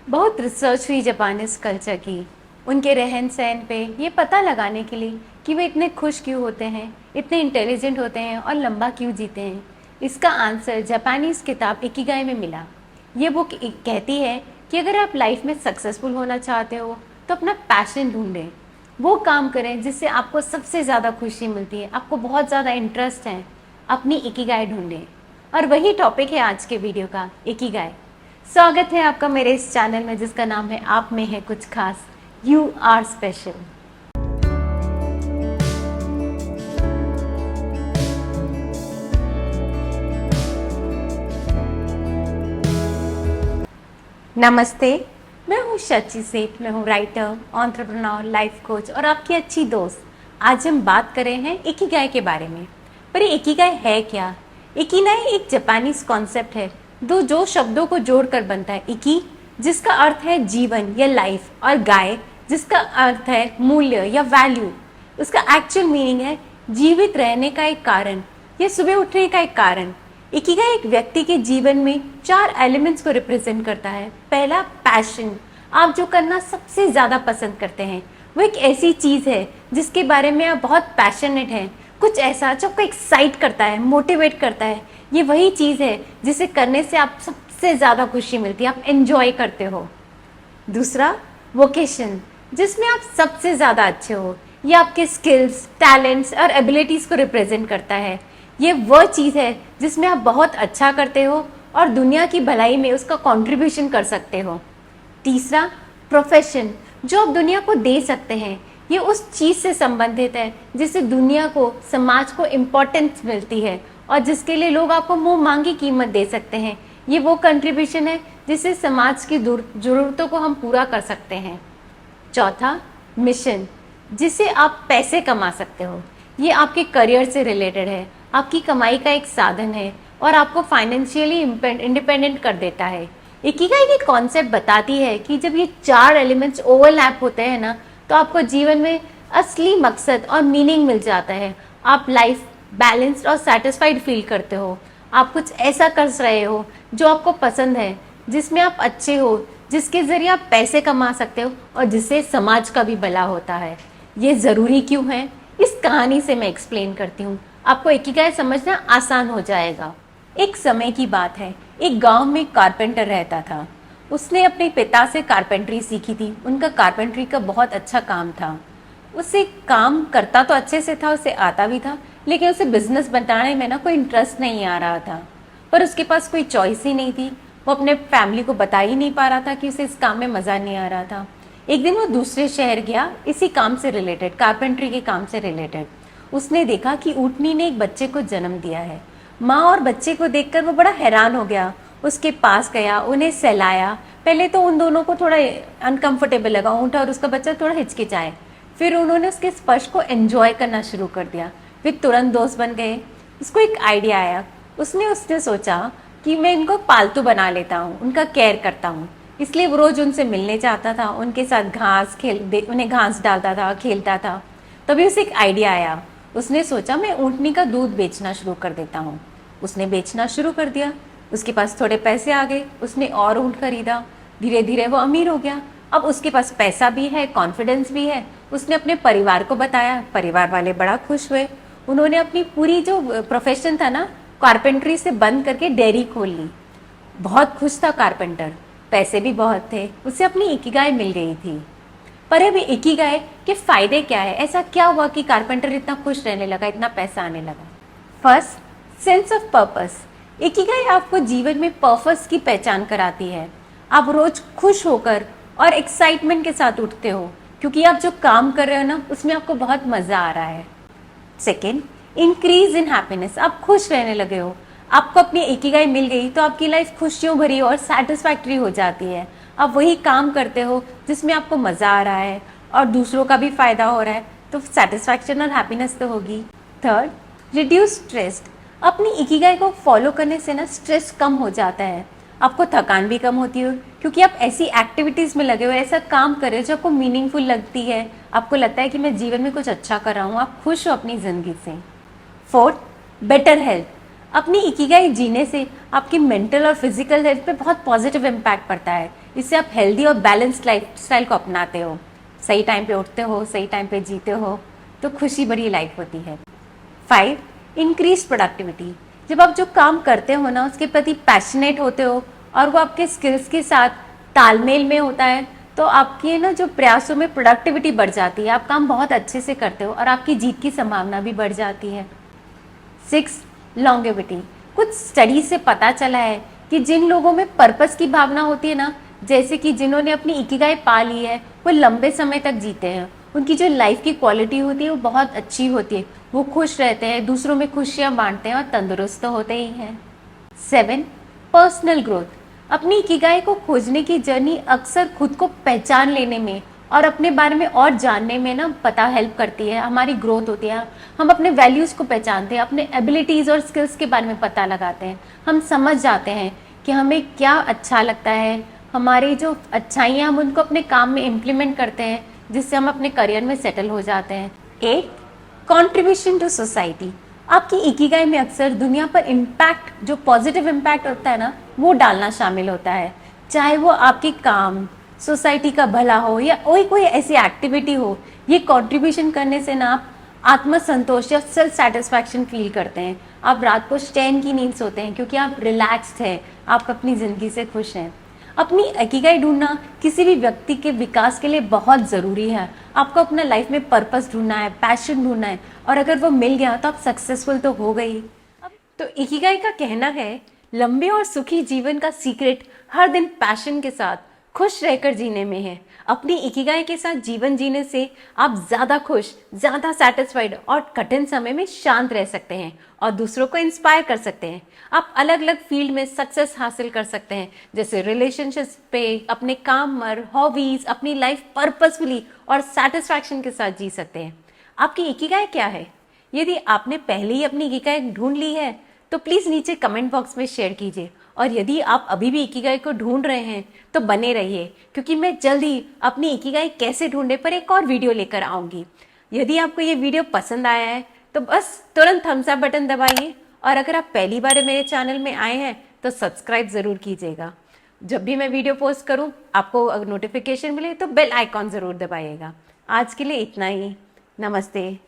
बहुत रिसर्च हुई Japanese culture की, उनके रहन सहन पे ये पता लगाने के लिए कि वे इतने खुश क्यों होते हैं, इतने इंटेलिजेंट होते हैं और लंबा क्यों जीते हैं। इसका आंसर जापानीज किताब इकिगाई में मिला। ये बुक कहती है कि अगर आप लाइफ में सक्सेसफुल होना चाहते हो तो अपना पैशन ढूंढें, वो काम करें जिससे आपको सबसे ज़्यादा खुशी मिलती है, आपको बहुत ज़्यादा इंटरेस्ट है, अपनी इकिगाई ढूंढें। और वही टॉपिक है आज के वीडियो का, इकिगाई। स्वागत है आपका मेरे इस चैनल में जिसका नाम है आप में है कुछ खास, यू आर स्पेशल। नमस्ते, मैं हूँ शची सेठ। मैं हूँ राइटर, एंटरप्रेन्योर, लाइफ कोच और आपकी अच्छी दोस्त। आज हम बात कर रहे हैं इकिगाई के बारे में। पर ये इकिगाई है क्या? इकिगाई एक जापानीज कॉन्सेप्ट है जो शब्दों को जोड़कर बनता है। इकी जिसका अर्थ है जीवन या लाइफ, और गाय जिसका अर्थ है मूल्य या वैल्यू। उसका एक्चुअल मीनिंग है जीवित रहने का एक कारण या सुबह उठने का एक कारण। इकिगाई एक व्यक्ति के जीवन में 4 एलिमेंट्स को रिप्रेजेंट करता है। पहला, पैशन। आप जो करना सबसे ज्यादा पसंद करते हैं, वो एक ऐसी चीज है जिसके बारे में आप बहुत पैशनेट हैं, कुछ ऐसा जो आपको एक्साइट करता है, मोटिवेट करता है। ये वही चीज है जिसे करने से आप सबसे ज्यादा खुशी मिलती है, आप एंजॉय करते हो। दूसरा, वोकेशन, जिसमें आप सबसे ज्यादा अच्छे हो। ये आपके स्किल्स, टैलेंट्स और एबिलिटीज को रिप्रेजेंट करता है। ये वह चीज है जिसमें आप बहुत अच्छा करते हो और दुनिया की भलाई में उसका कंट्रीब्यूशन कर सकते हो। तीसरा, प्रोफेशन, जो आप दुनिया को दे सकते हैं। ये उस चीज से संबंधित है जिससे दुनिया को, समाज को इम्पोर्टेंस मिलती है और जिसके लिए लोग आपको मुंह मांगी कीमत दे सकते हैं। ये वो कंट्रीब्यूशन है जिससे समाज की जरूरतों को हम पूरा कर सकते हैं। चौथा, मिशन, जिससे आप पैसे कमा सकते हो। ये आपके करियर से रिलेटेड है, आपकी कमाई का एक साधन है और आपको फाइनेंशियली इंडिपेंडेंट कर देता है। इकिगाई की कॉन्सेप्ट बताती है कि जब ये 4 एलिमेंट्स ओवरलैप होते हैं ना, तो आपको जीवन में असली मकसद और मीनिंग मिल जाता है। आप लाइफ बैलेंस्ड और सेटिस्फाइड फील करते हो। आप कुछ ऐसा कर रहे हो जो आपको पसंद है, जिसमें आप अच्छे हो, जिसके जरिए आप पैसे कमा सकते हो और जिससे समाज का भी भला होता है। ये ज़रूरी क्यों है, इस कहानी से मैं एक्सप्लेन करती हूँ। आपको इकिगाई समझना आसान हो जाएगा। एक समय की बात है, एक गांव में कारपेंटर रहता था। उसने अपने पिता से कारपेंट्री सीखी थी। उनका कारपेंट्री का बहुत अच्छा काम था। उसे काम करता तो अच्छे से था, उसे आता भी था, लेकिन उसे बिजनेस बनाने में ना कोई इंटरेस्ट नहीं आ रहा था। पर उसके पास कोई चॉइस ही नहीं थी। वो अपने फैमिली को बता ही नहीं पा रहा था कि उसे इस काम में मज़ा नहीं आ रहा था। एक दिन वो दूसरे शहर गया, इसी काम से रिलेटेड, कारपेंट्री के काम से रिलेटेड। उसने देखा कि ऊँटनी ने एक बच्चे को जन्म दिया है। माँ और बच्चे को देखकर वो बड़ा हैरान हो गया। उसके पास गया, उन्हें सहलाया। पहले तो उन दोनों को थोड़ा अनकंफर्टेबल लगा, ऊँट और उसका बच्चा थोड़ा हिचकिचाए। फिर उन्होंने उसके स्पर्श को एंजॉय करना शुरू कर दिया। वे तुरंत दोस्त बन गए। उसको एक आइडिया आया। उसने सोचा कि मैं इनको पालतू बना लेता हूँ, उनका केयर करता हूँ। इसलिए वो रोज उनसे मिलने जाता था, उनके साथ उन्हें घास डालता था, खेलता था। तभी उसे एक आइडिया आया। उसने सोचा मैं ऊँटनी का दूध बेचना शुरू कर देता हूँ। उसने बेचना शुरू कर दिया। उसके पास थोड़े पैसे आ गए। उसने और ऊँट खरीदा। धीरे धीरे वो अमीर हो गया। अब उसके पास पैसा भी है, कॉन्फिडेंस भी है। उसने अपने परिवार को बताया। परिवार वाले बड़ा खुश हुए। उन्होंने अपनी पूरी जो प्रोफेशन था ना, कारपेंट्री से बंद करके डेयरी खोल ली। बहुत खुश था कारपेंटर, पैसे भी बहुत थे। उसे अपनी इकिगाई मिल गई थी। पर अब इकिगाई के फायदे क्या है? ऐसा क्या हुआ कि कारपेंटर इतना खुश रहने लगा, इतना पैसा आने लगा? First, sense of purpose. Ikigai आपको जीवन में पर्पस की पहचान कराती है। आप रोज खुश होकर और एक्साइटमेंट के साथ उठते हो क्योंकि आप जो काम कर रहे हो ना, उसमें आपको बहुत मजा आ रहा है। Second, increase in happiness. आप खुश रहने लगे हो। आपको अपनी इकिगाई मिल गई तो आपकी लाइफ खुशियों भरी और सेटिस्फैक्ट्री हो जाती है। आप वही काम करते हो जिसमें आपको मजा आ रहा है और दूसरों का भी फायदा हो रहा है, तो सेटिस्फैक्शन और हैप्पीनेस तो होगी। Third, reduce stress. अपनी इकिगाई को फॉलो करने से ना स्ट्रेस कम हो जाता है। आपको थकान भी कम होती है क्योंकि आप ऐसी एक्टिविटीज़ में लगे हो, ऐसा काम कर रहे हो जो आपको मीनिंगफुल लगती है। आपको लगता है कि मैं जीवन में कुछ अच्छा कर रहा हूँ। आप खुश हो अपनी ज़िंदगी से। Fourth, better health. अपनी इकिगाई जीने से आपकी मेंटल और फिजिकल हेल्थ पे बहुत पॉजिटिव इम्पैक्ट पड़ता है। इससे आप हेल्दी और बैलेंस्ड लाइफस्टाइल को अपनाते हो, सही टाइम पे उठते हो, सही टाइम पे जीते हो, तो खुशी भरी लाइफ होती है। 5. Increase productivity. जब आप जो काम करते हो ना उसके प्रति पैशनेट होते हो और वो आपके स्किल्स के साथ तालमेल में होता है, तो आपके ना जो प्रयासों में प्रोडक्टिविटी बढ़ जाती है, आप काम बहुत अच्छे से करते हो और आपकी जीत की संभावना भी बढ़ जाती है। 6. लॉन्गेविटी। कुछ स्टडी से पता चला है कि जिन लोगों में पर्पस की भावना होती है ना, जैसे कि जिन्होंने अपनी इकिगाई पा ली है, वो लंबे समय तक जीते हैं। उनकी जो लाइफ की क्वालिटी होती है वो बहुत अच्छी होती है, वो खुश रहते हैं, दूसरों में खुशियाँ बांटते हैं और तंदुरुस्त तो होते ही हैं। 7. Personal growth. अपनी इकिगाई को खोजने की जर्नी अक्सर खुद को पहचान लेने में और अपने बारे में और जानने में ना पता हेल्प करती है, हमारी ग्रोथ होती है। हम अपने वैल्यूज़ को पहचानते हैं, अपने एबिलिटीज़ और स्किल्स के बारे में पता लगाते हैं, हम समझ जाते हैं कि हमें क्या अच्छा लगता है, हमारी जो अच्छाइयाँ हम उनको अपने काम में इम्प्लीमेंट करते हैं, जिससे हम अपने करियर में सेटल हो जाते हैं। 8. Contribution to society. आपकी इकिगाई में अक्सर दुनिया पर इम्पैक्ट, जो पॉजिटिव इम्पैक्ट होता है ना, वो डालना शामिल होता है। चाहे वो आपके काम, सोसाइटी का भला हो या कोई ऐसी एक्टिविटी हो, ये कंट्रीब्यूशन करने से ना आप आत्मसंतोष या सेल्फ सेटिस्फैक्शन फील करते हैं। आप रात को चैन की नींद सोते हैं क्योंकि आप रिलैक्स्ड हैं, आप अपनी ज़िंदगी से खुश हैं। अपनी इकिगाई ढूंढना किसी भी व्यक्ति के विकास के लिए बहुत ज़रूरी है। आपको अपना लाइफ में पर्पस ढूंढना है, पैशन ढूंढना है, और अगर वो मिल गया तो आप सक्सेसफुल तो हो गई। तो इकिगाई का कहना है, लंबे और सुखी जीवन का सीक्रेट हर दिन पैशन के साथ खुश रहकर जीने में है। अपनी इकिगाई के साथ जीवन जीने से आप ज़्यादा खुश, ज़्यादा सेटिस्फाइड और कठिन समय में शांत रह सकते हैं और दूसरों को इंस्पायर कर सकते हैं। आप अलग अलग फील्ड में सक्सेस हासिल कर सकते हैं, जैसे रिलेशनशिप्स पे, अपने काम और हॉबीज, अपनी लाइफ पर्पसफुली और सेटिस्फैक्शन के साथ जी सकते हैं। आपकी इकिगाई क्या है? यदि आपने पहले ही अपनी इकिगाई ढूंढ ली है तो प्लीज़ नीचे कमेंट बॉक्स में शेयर कीजिए, और यदि आप अभी भी इकिगाई को ढूंढ रहे हैं तो बने रहिए, क्योंकि मैं जल्द ही अपनी इकिगाई कैसे ढूंढे पर एक और वीडियो लेकर आऊँगी। यदि आपको ये वीडियो पसंद आया है तो बस तुरंत थम्स अप बटन दबाइए, और अगर आप पहली बार मेरे चैनल में आए हैं तो सब्सक्राइब ज़रूर कीजिएगा। जब भी मैं वीडियो पोस्ट करूँ आपको नोटिफिकेशन मिले तो बेल आइकॉन ज़रूर दबाइएगा। आज के लिए इतना ही। नमस्ते।